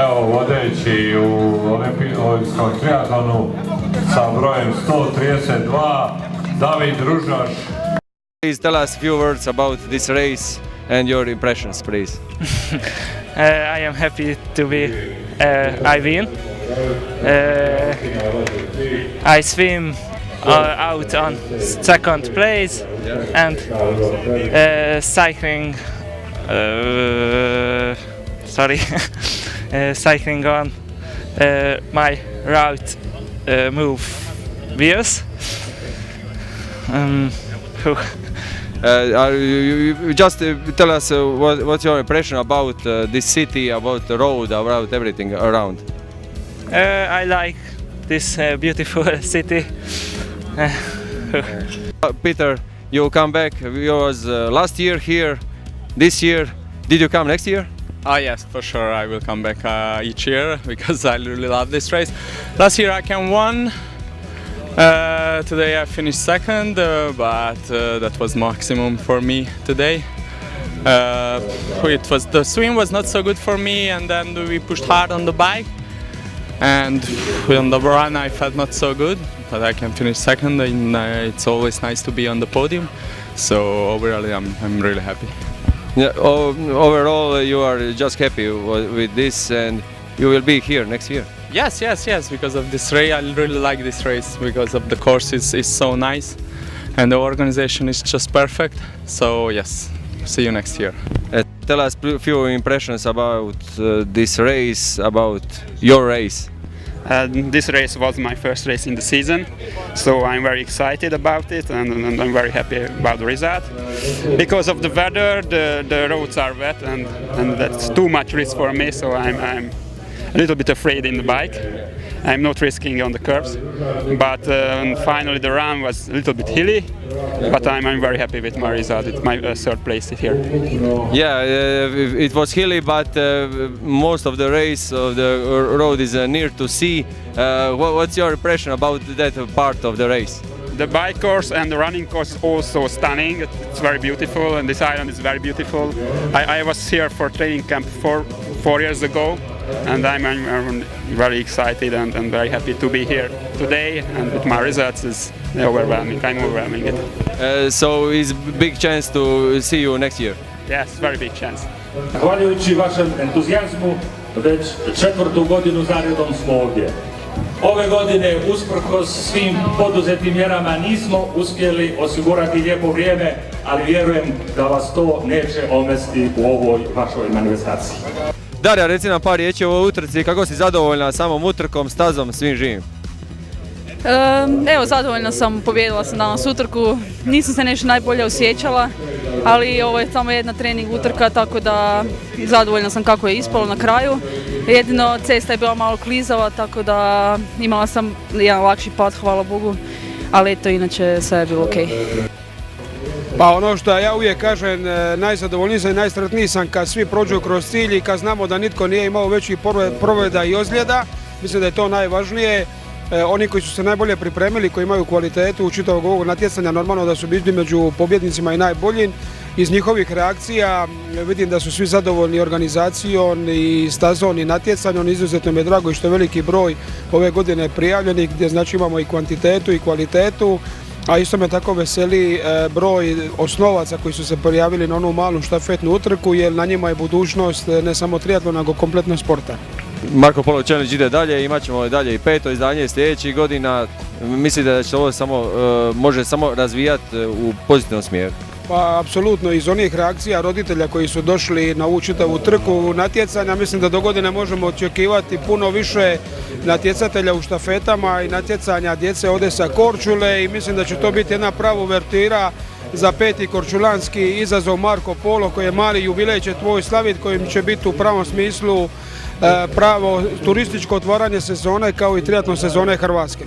evo vodeći u olimpijskom triatlonu sa brojem 132, David Ružaš. Please tell us a few words about this race and your impressions, please. I am happy to be I win. I swim out on second place and cycling. Cycling on my route move wheels. You just tell us what's your impression about this city, about the road, about everything around. I like this beautiful city. Peter, you come back. You was last year here. This year, did you come next year? Yes, for sure. I will come back each year because I really love this race. Last year I came one. Today I finished second, but that was maximum for me today. The swim was not so good for me, and then we pushed hard on the bike. And on the run I felt not so good, but I can finish second, and it's always nice to be on the podium. So overall I'm really happy. Yeah, overall you are just happy with this, and you will be here next year. Yes, because of this race. I really like this race because of the course is so nice and the organization is just perfect. So yes, see you next year. Tell us a few impressions about this race, about your race. This race was my first race in the season, so I'm very excited about it, and I'm very happy about the result. Because of the weather, the roads are wet, and that's too much risk for me, so I'm a little bit afraid in the bike. I'm not risking on the curves, but finally the run was a little bit hilly, but I'm very happy with my result. It's my third place here. Yeah, it was hilly, but most of the race of the road is near to sea. What's your impression about that part of the race? The bike course and the running course also stunning. It's very beautiful, and this island is very beautiful. I was here for training camp 4 years ago, and I'm very excited and very happy to be here today, and with my results is overwhelming. I'm overwhelming it. So it's a big chance to see you next year. Yes, very big chance. Zahvaljujući vašem entuzijazmu, već 4. godinu zaredom smo ovdje. Ove godine, usprkos svim poduzetim mjerama, nismo uspjeli osigurati lijepo vrijeme, ali vjerujem da vas to neće omesti u ovoj vašoj manifestaciji. Darja, reci nam par riječi o ovoj utrci, kako si zadovoljna samom utrkom, stazom, svim živim? Evo, zadovoljna sam, pobijedila sam danas utrku, nisam se nešto najbolje osjećala, ali ovo je samo jedna trening utrka, tako da zadovoljna sam kako je ispalo na kraju. Jedino cesta je bila malo klizava, tako da imala sam jedan lakši pad, hvala Bogu, ali eto, inače sve je bilo okej. Pa ono što ja uvijek kažem, najzadovoljniji sam i najsretniji sam kad svi prođu kroz cilj i kad znamo da nitko nije imao većih povreda i ozljeda. Mislim da je to najvažnije. Oni koji su se najbolje pripremili, koji imaju kvalitetu u čitavog ovog natjecanja, normalno da su bili među pobjednicima i najboljim. Iz njihovih reakcija vidim da su svi zadovoljni organizacijom i stazom i natjecanjem. Izuzetno mi je drago što je veliki broj ove godine prijavljenih, gdje znači imamo i kvantitetu i kvalitetu. A isto me tako veseli broj osnovaca koji su se prijavili na onu malu štafetnu utrku, jer na njima je budućnost ne samo triatlona, nego kompletno sporta. Marko Polo Challenge ide dalje, imat ćemo dalje i 5. izdanje sljedećih godina. Mislite da će ovo može samo razvijati u pozitivnom smjeru? Pa apsolutno, iz onih reakcija roditelja koji su došli na ovu čitavu trku natjecanja, mislim da do godine možemo očekivati puno više natjecatelja u štafetama i natjecanja djece ovdje sa Korčule, i mislim da će to biti jedna prava uvertira za 5. korčulanski izazov Marko Polo, koji je mali jubilej će tvoj slavit, kojim će biti u pravom smislu pravo turističko otvaranje sezone kao i triatlon sezone Hrvatske.